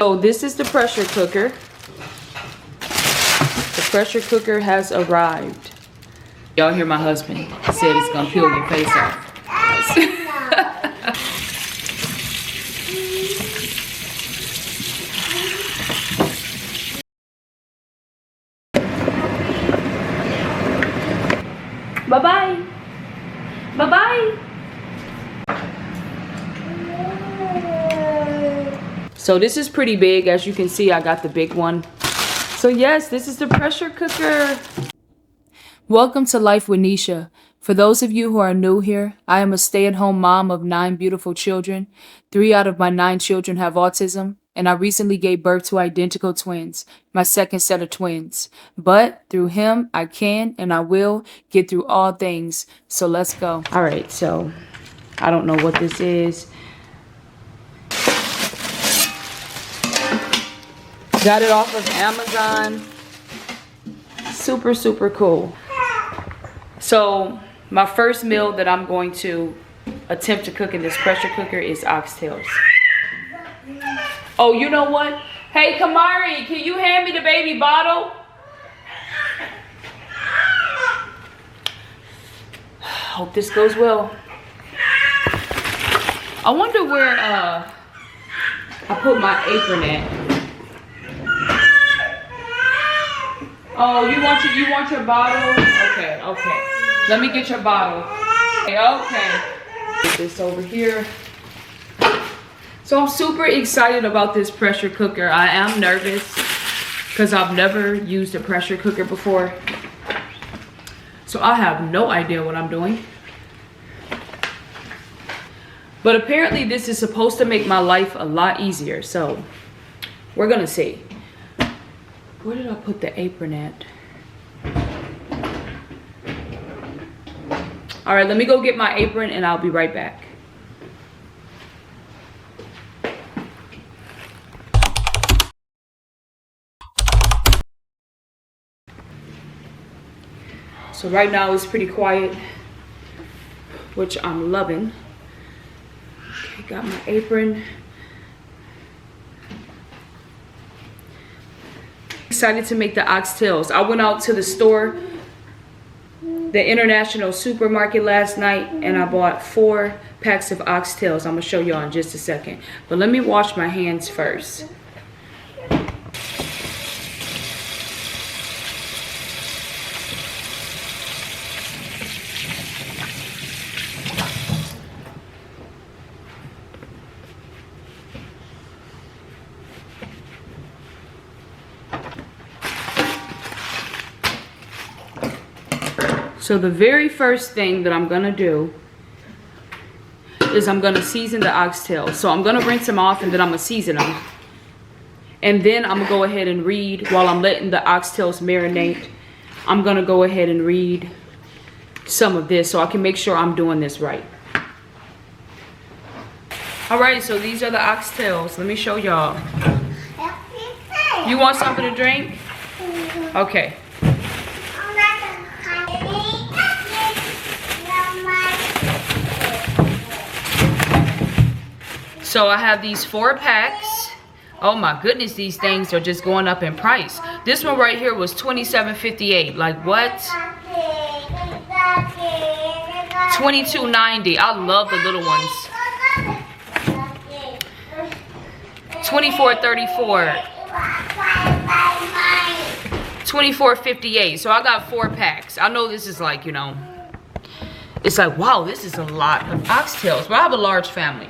So this is the pressure cooker. The pressure cooker has arrived. Y'all hear my husband. He said it's gonna peel your face off. Bye-bye. Bye-bye. So this is pretty big. As you can see, I got the big one. So yes, this is the pressure cooker. Welcome to Life with Nisha. For those of you who are new here, I am a stay-at-home mom of 9 beautiful children. 3 out of my 9 children have autism, and I recently gave birth to identical twins, my second set of twins. But through him, I can and I will get through all things. So let's go. All right, so I don't know what this is. Got it off of Amazon. Super, super cool. So my first meal that I'm going to attempt to cook in this pressure cooker is oxtails. Oh, you know what? Hey, Kamari, can you hand me the baby bottle? Hope this goes well. I wonder where I put my apron at. Oh, you want your bottle? Okay, okay. Let me get your bottle. Okay. Get this over here. So I'm super excited about this pressure cooker. I am nervous because I've never used a pressure cooker before. So I have no idea what I'm doing. But apparently this is supposed to make my life a lot easier. So we're gonna see. Where did I put the apron at? All right, let me go get my apron and I'll be right back. So right now it's pretty quiet, which I'm loving. Okay, got my apron. Excited to make the oxtails. I went out to the store, the international supermarket last night, and I bought 4 packs of oxtails. I'm gonna show y'all in just a second. But let me wash my hands first. So the very first thing that I'm gonna do is I'm gonna season the oxtails. So I'm gonna rinse them off and then I'm gonna season them. And then I'm gonna go ahead and read while I'm letting the oxtails marinate. I'm gonna go ahead and read some of this so I can make sure I'm doing this right. All right, so these are the oxtails. Let me show y'all. You want something to drink? Okay. So I have these 4 packs. Oh my goodness, these things are just going up in price. This one right here was $27.58. Like what? $22.90. I love the little ones. $24.34. $24.58. So I got 4 packs. I know this is like, you know, it's like, wow, this is a lot of oxtails. But I have a large family.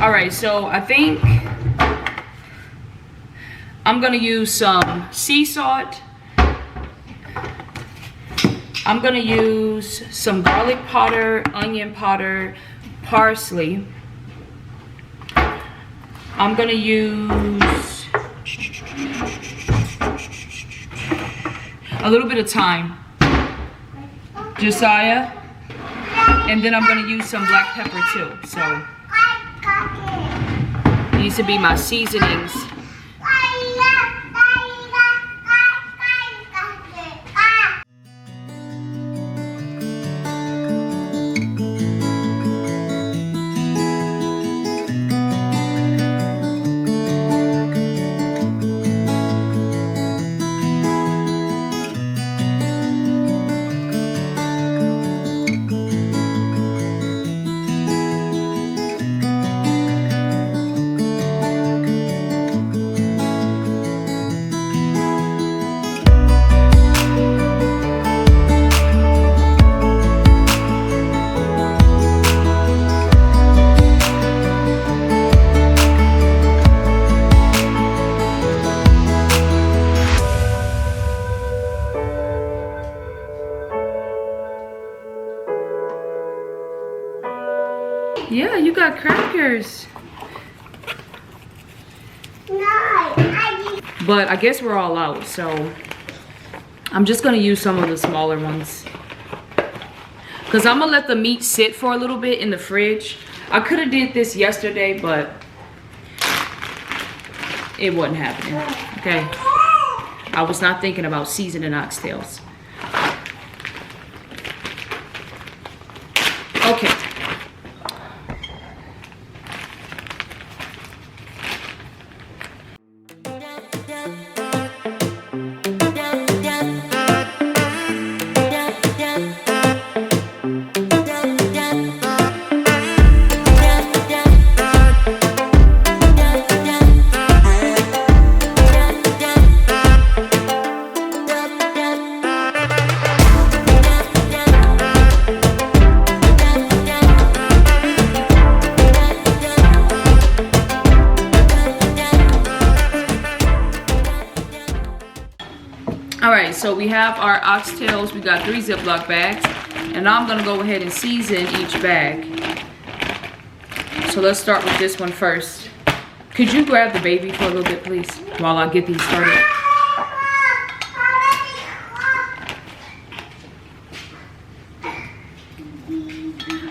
All right, so I think I'm gonna use some sea salt. I'm gonna use some garlic powder, onion powder, parsley. I'm gonna use a little bit of thyme, Josiah, and then I'm gonna use some black pepper too. So these would be my seasonings. Yeah, you got crackers. But I guess we're all out, so I'm just gonna use some of the smaller ones. Cause I'm gonna let the meat sit for a little bit in the fridge. I could have did this yesterday, but it wasn't happening, okay? I was not thinking about seasoning oxtails. Okay. Alright, so we have our oxtails. We got 3 Ziploc bags. And now I'm going to go ahead and season each bag. So let's start with this one first. Could you grab the baby for a little bit, please, while I get these started?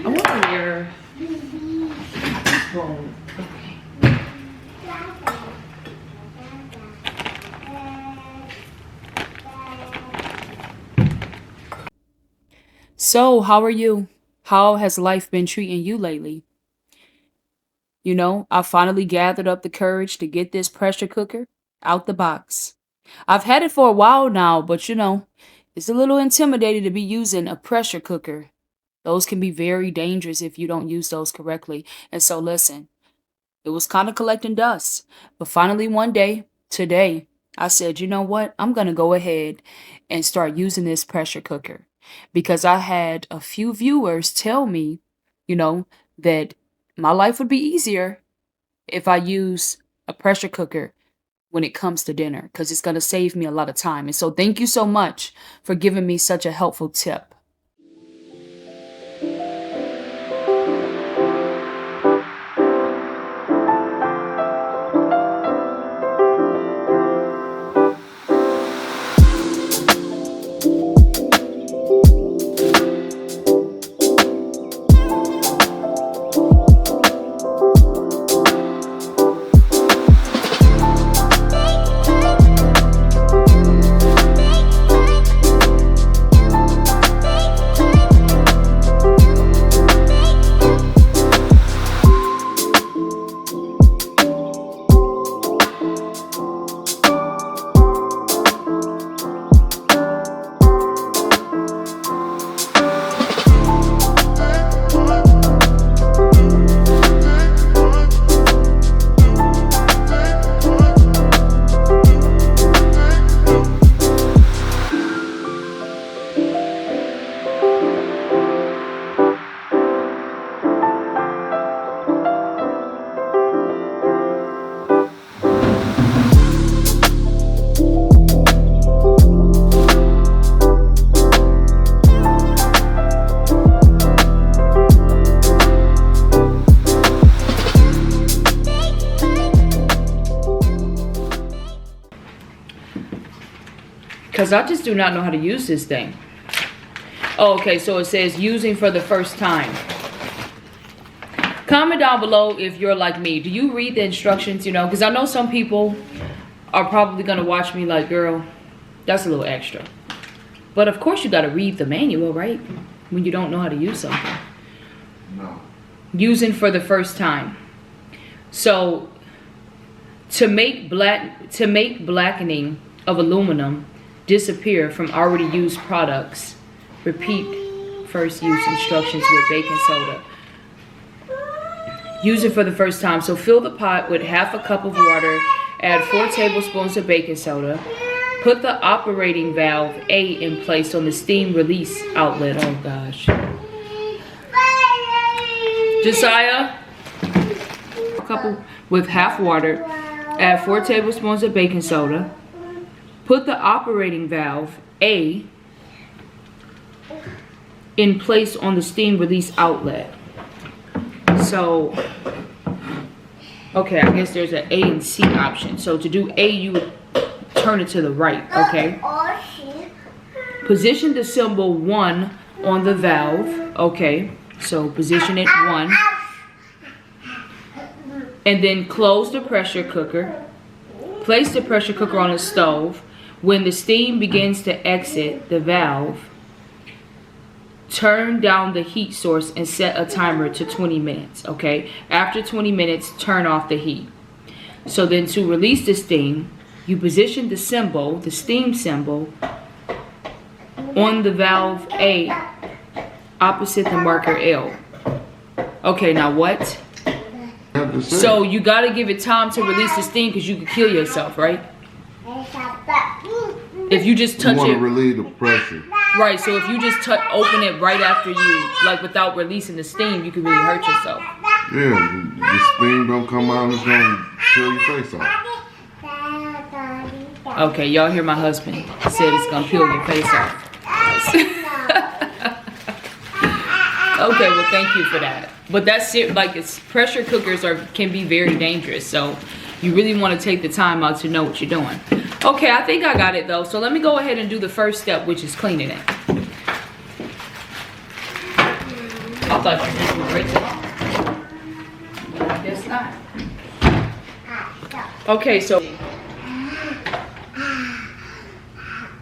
I wonder where... Oh, okay. So, how are you? How has life been treating you lately? You know, I finally gathered up the courage to get this pressure cooker out the box. I've had it for a while now, but you know, it's a little intimidating to be using a pressure cooker. Those can be very dangerous if you don't use those correctly. And so listen, it was kind of collecting dust. But finally one day, today, I said, you know what? I'm going to go ahead and start using this pressure cooker. Because I had a few viewers tell me, you know, that my life would be easier if I use a pressure cooker when it comes to dinner, because it's going to save me a lot of time. And so thank you so much for giving me such a helpful tip. Because I just do not know how to use this thing. Oh, okay, so it says using for the first time. Comment down below if you're like me. Do you read the instructions, you know? Because I know some people are probably going to watch me like, girl, that's a little extra. But of course you got to read the manual, right? When you don't know how to use something. No. Using for the first time. So to make blackening of aluminum disappear from already used products, repeat first use instructions with baking soda. Use it for the first time. So fill the pot with half a cup of water, add 4 tablespoons of baking soda. Put the operating valve A in place on the steam release outlet. Oh gosh. Josiah, a couple with half water, add 4 tablespoons of baking soda. Put the operating valve A in place on the steam release outlet. So, okay, I guess there's an A and C option. So to do A, you would turn it to the right, okay? Position the symbol 1 on the valve, okay? So position it 1. And then close the pressure cooker. Place the pressure cooker on the stove. When the steam begins to exit the valve, turn down the heat source and set a timer to 20 minutes, okay? After 20 minutes, turn off the heat. So then to release the steam, you position the symbol, the steam symbol, on the valve A, opposite the marker L. Okay, now what? So you gotta give it time to release the steam because you could kill yourself, right? If you just touch it. You want to relieve the pressure. Right, so if you just open it right after you, like without releasing the steam, you could really hurt yourself. Yeah, the steam don't come out, it's gonna kill your face off. Okay, y'all hear my husband said it's gonna peel your face off. Okay, well thank you for that. But that's it, like pressure cookers can be very dangerous, so you really want to take the time out to know what you're doing. Okay, I think I got it though, so let me go ahead and do the first step, which is cleaning it. I thought you just were right there. I guess not. Okay, so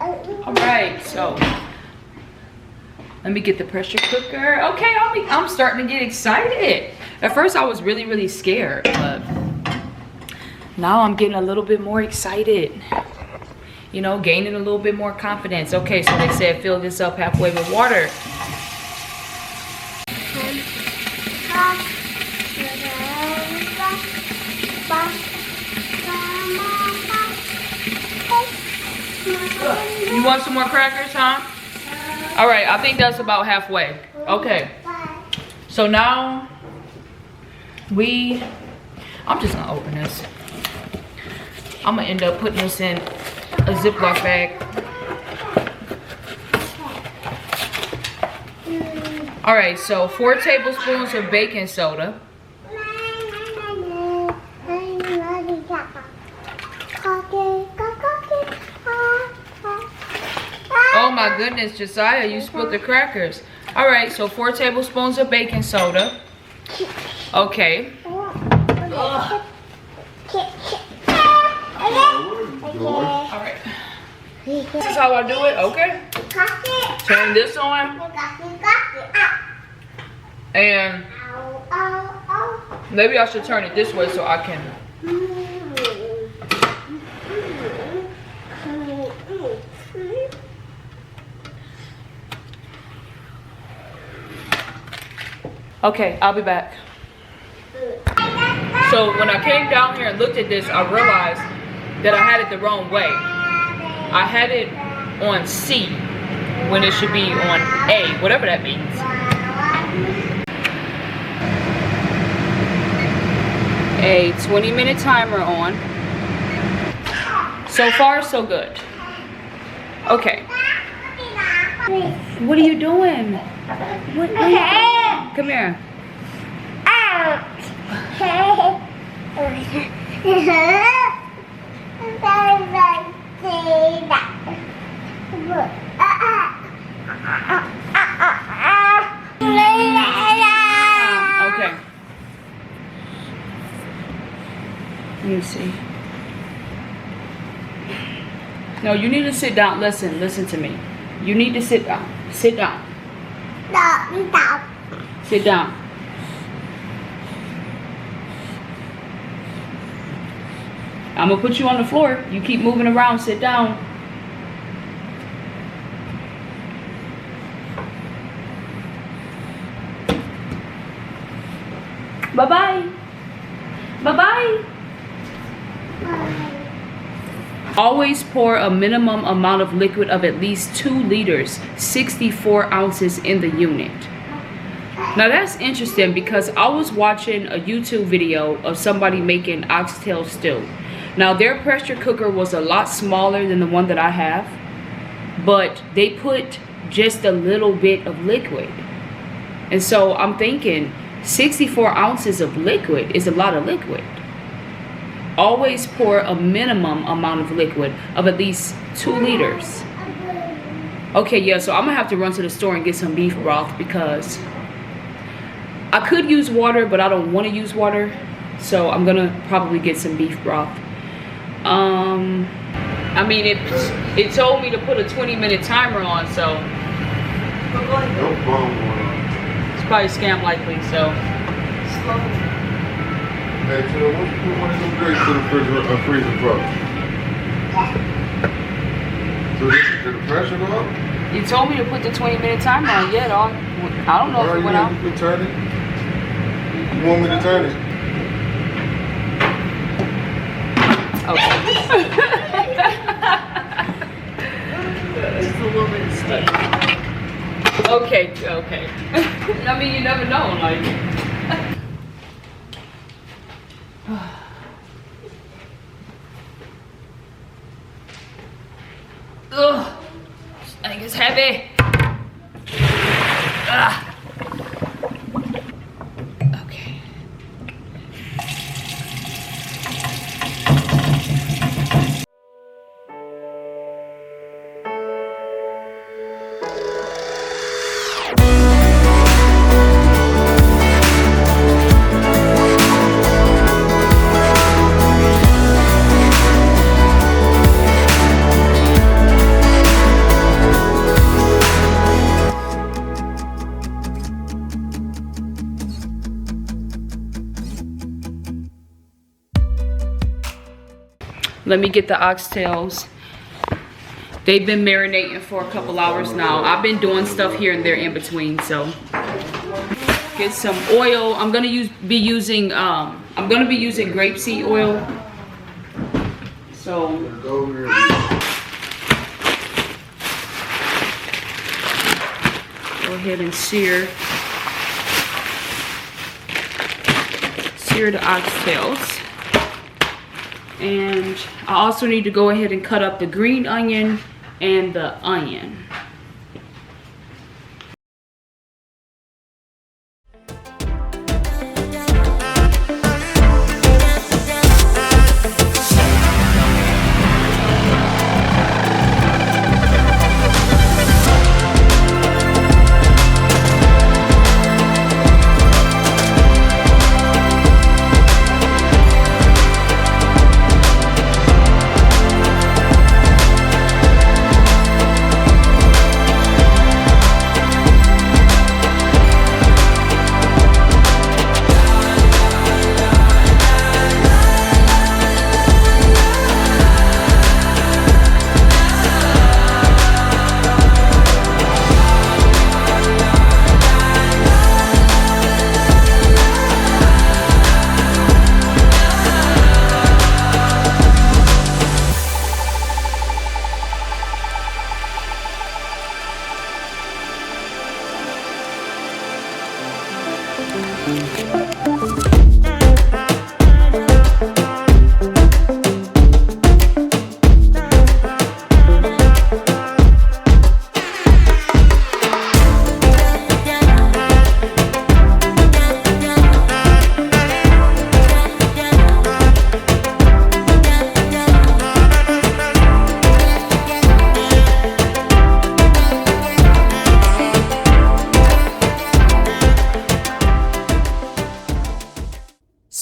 alright, so let me get the pressure cooker. Okay, I'm starting to get excited. At first I was really, really scared, but now I'm getting a little bit more excited. You know, gaining a little bit more confidence. Okay, so they said fill this up halfway with water. You want some more crackers, huh? All right, I think that's about halfway. Okay, so now I'm just gonna open this. I'm gonna end up putting this in a Ziploc bag. All right, so 4 tablespoons of baking soda. Oh my goodness, Josiah, you spilled the crackers. All right, so 4 tablespoons of baking soda. Okay. All right. This is how I do it. Okay. Turn this on. And maybe I should turn it this way so I can. Okay, I'll be back. So when I came down here and looked at this, I realized that I had it the wrong way. I had it on C when it should be on A, whatever that means. A 20-minute timer on. So far, so good. Okay. What are you doing? What come here. Let me see. No, you need to sit down. Listen to me. You need to sit down. Sit down. Sit down. I'm gonna put you on the floor. You keep moving around. Sit down. Bye-bye. Bye-bye. Always pour a minimum amount of liquid of at least 2 liters, 64 ounces in the unit. Now that's interesting because I was watching a YouTube video of somebody making oxtail stew. Now their pressure cooker was a lot smaller than the one that I have, but they put just a little bit of liquid. And so I'm thinking 64 ounces of liquid is a lot of liquid. Always pour a minimum amount of liquid of at least 2 liters. Okay, yeah, so I'm gonna have to run to the store and get some beef broth because I could use water, but I don't want to use water. So I'm gonna probably get some beef broth. I mean, it told me to put a 20-minute timer on, so it's probably scam likely, so. Hey, Tina, why don't you put one of them grapes to the freezer first? So did the pressure go up? You told me to put the 20-minute timer on. Yeah, dog. I don't know if it went out. You can turn it? You want me to turn it? Okay. Just a little bit of steak. Okay. I mean, you never know, like. Ugh, this thing is heavy. Ugh. Okay. Let me get the oxtails. They've been marinating for a couple hours now. I've been doing stuff here and there in between, so. Get some oil. I'm gonna be using grapeseed oil. So. Go ahead and sear the oxtails. And I also need to go ahead and cut up the green onion and the onion.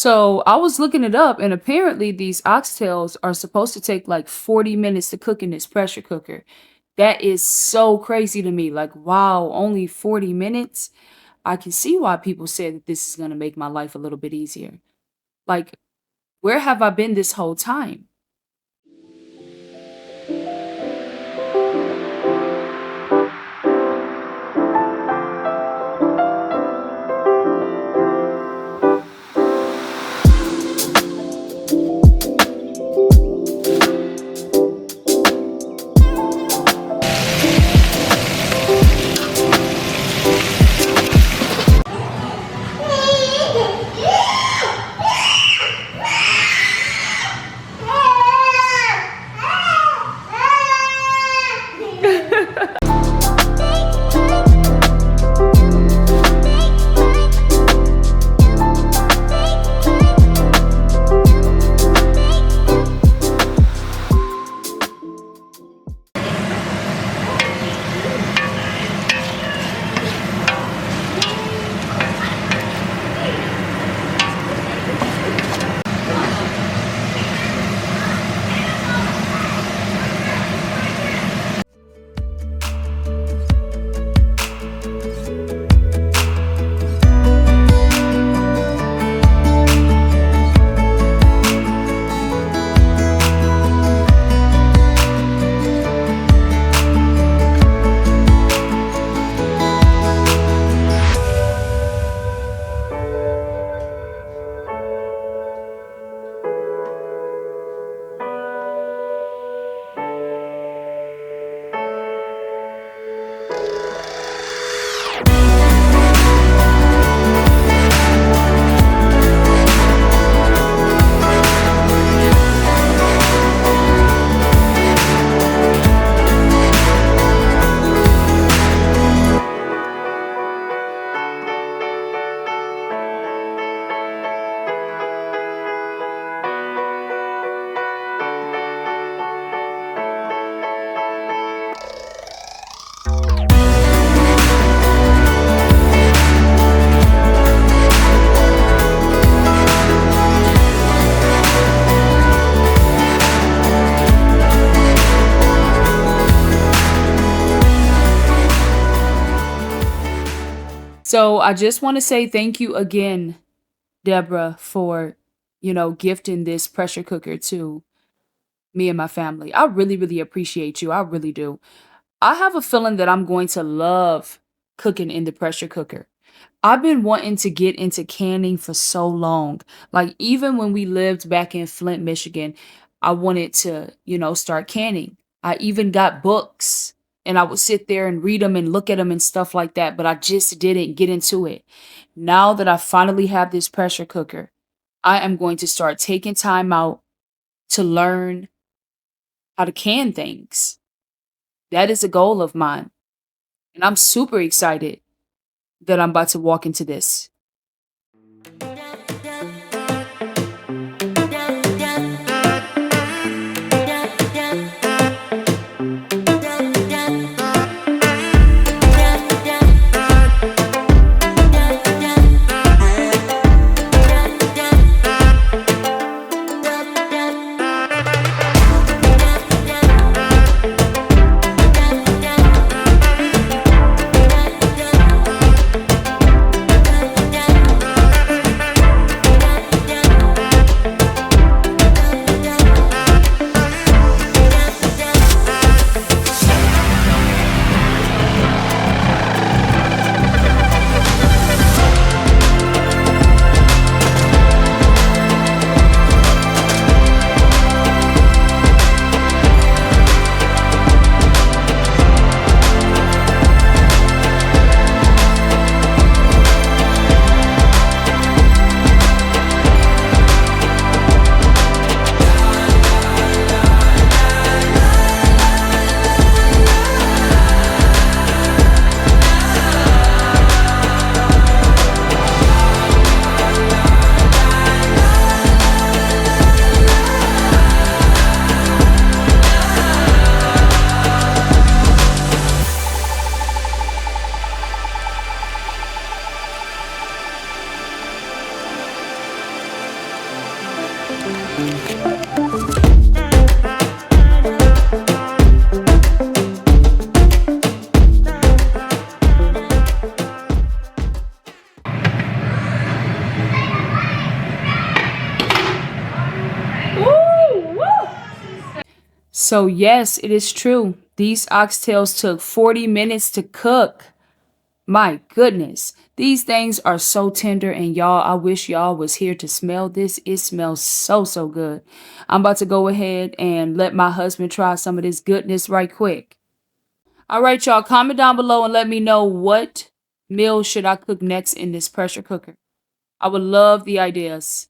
So I was looking it up, and apparently these oxtails are supposed to take like 40 minutes to cook in this pressure cooker. That is so crazy to me. Like, wow, only 40 minutes? I can see why people said that this is going to make my life a little bit easier. Like, where have I been this whole time? So I just want to say thank you again, Deborah, for, gifting this pressure cooker to me and my family. I really, really appreciate you. I really do. I have a feeling that I'm going to love cooking in the pressure cooker. I've been wanting to get into canning for so long. Like, even when we lived back in Flint, Michigan, I wanted to, start canning. I even got books and I would sit there and read them and look at them and stuff like that, but I just didn't get into it. Now that I finally have this pressure cooker, I am going to start taking time out to learn how to can things. That is a goal of mine. And I'm super excited that I'm about to walk into this. So yes, it is true. These oxtails took 40 minutes to cook. My goodness. These things are so tender, and y'all, I wish y'all was here to smell this. It smells so, so good. I'm about to go ahead and let my husband try some of this goodness right quick. All right, y'all, comment down below and let me know what meal should I cook next in this pressure cooker. I would love the ideas.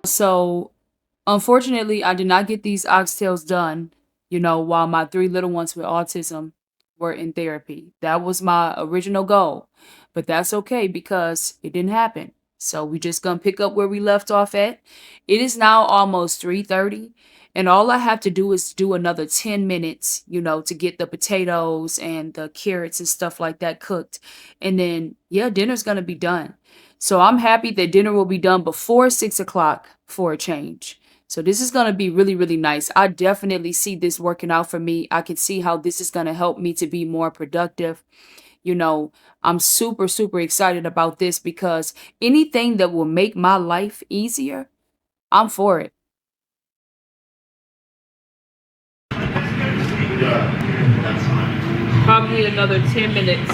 So, unfortunately, I did not get these oxtails done, while my 3 little ones with autism were in therapy. That was my original goal, but that's okay because it didn't happen. So we just gonna pick up where we left off at. It is now almost 3:30, and all I have to do is do another 10 minutes, to get the potatoes and the carrots and stuff like that cooked. And then, yeah, dinner's gonna be done. So I'm happy that dinner will be done before 6 o'clock for a change. So this is going to be really, really nice. I definitely see this working out for me. I can see how this is going to help me to be more productive. I'm super, super excited about this because anything that will make my life easier, I'm for it. Probably another 10 minutes.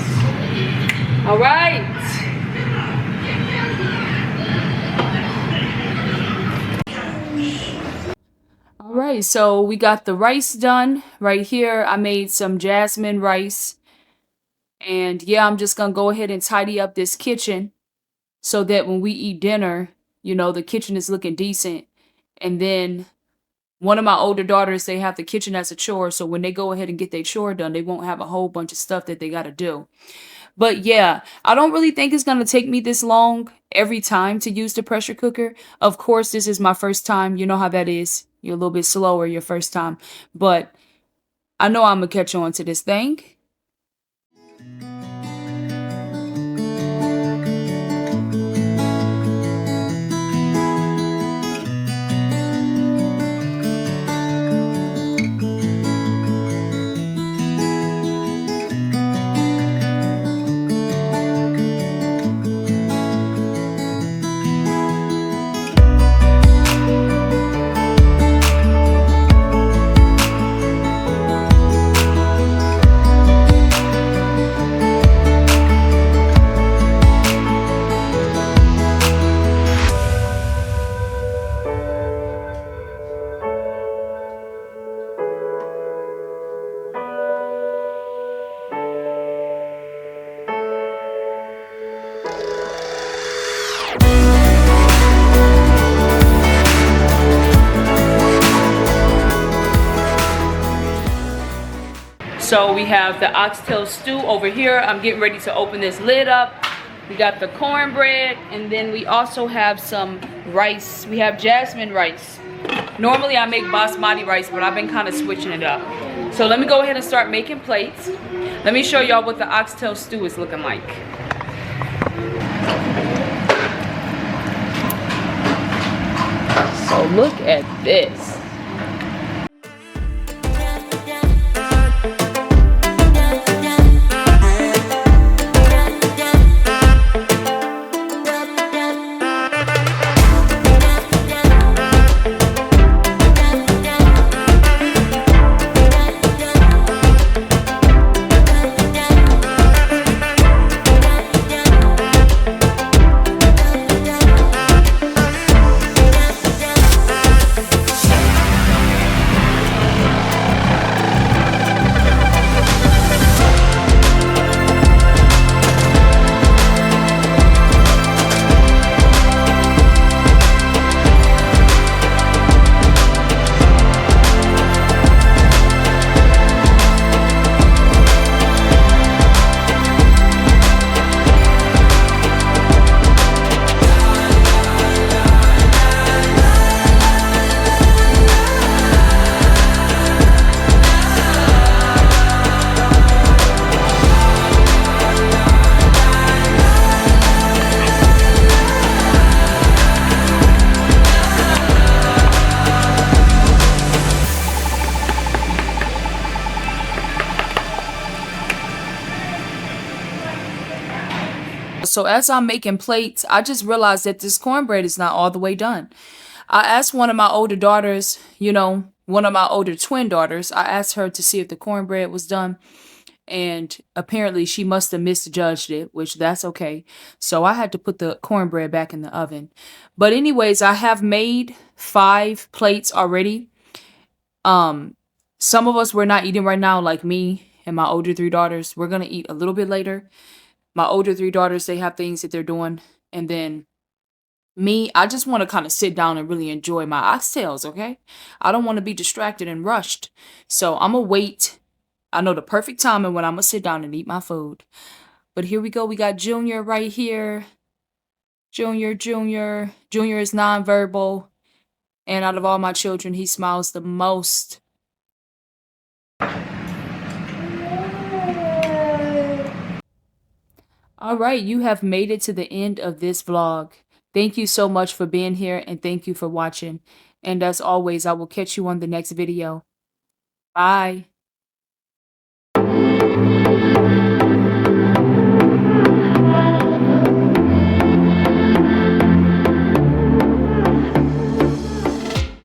All right. All right, so we got the rice done right here. I made some jasmine rice. And yeah, I'm just going to go ahead and tidy up this kitchen so that when we eat dinner, the kitchen is looking decent. And then one of my older daughters, they have the kitchen as a chore. So when they go ahead and get their chore done, they won't have a whole bunch of stuff that they got to do. But yeah, I don't really think it's going to take me this long every time to use the pressure cooker. Of course, this is my first time. You know how that is. You're a little bit slower your first time. But I know I'm going to catch on to this thing. So we have the oxtail stew over here. I'm getting ready to open this lid up. We got the cornbread, and then we also have some rice. We have jasmine rice. Normally I make basmati rice, but I've been kind of switching it up. So let me go ahead and start making plates. Let me show y'all what the oxtail stew is looking like. So look at this. So as I'm making plates, I just realized that this cornbread is not all the way done. I asked one of my older daughters, one of my older twin daughters, I asked her to see if the cornbread was done. And apparently she must have misjudged it, which that's okay. So I had to put the cornbread back in the oven. But anyways, I have made 5 plates already. Some of us, we're not eating right now, like me and my older 3 daughters. We're going to eat a little bit later. My older 3 daughters, they have things that they're doing. And then me, I just want to kind of sit down and really enjoy my oxtails, okay? I don't want to be distracted and rushed. So I'm going to wait. I know the perfect timing when I'm going to sit down and eat my food. But here we go. We got Junior right here. Junior. Junior is nonverbal. And out of all my children, he smiles the most. All right, you have made it to the end of this vlog. Thank you so much for being here and thank you for watching. And as always, I will catch you on the next video. Bye.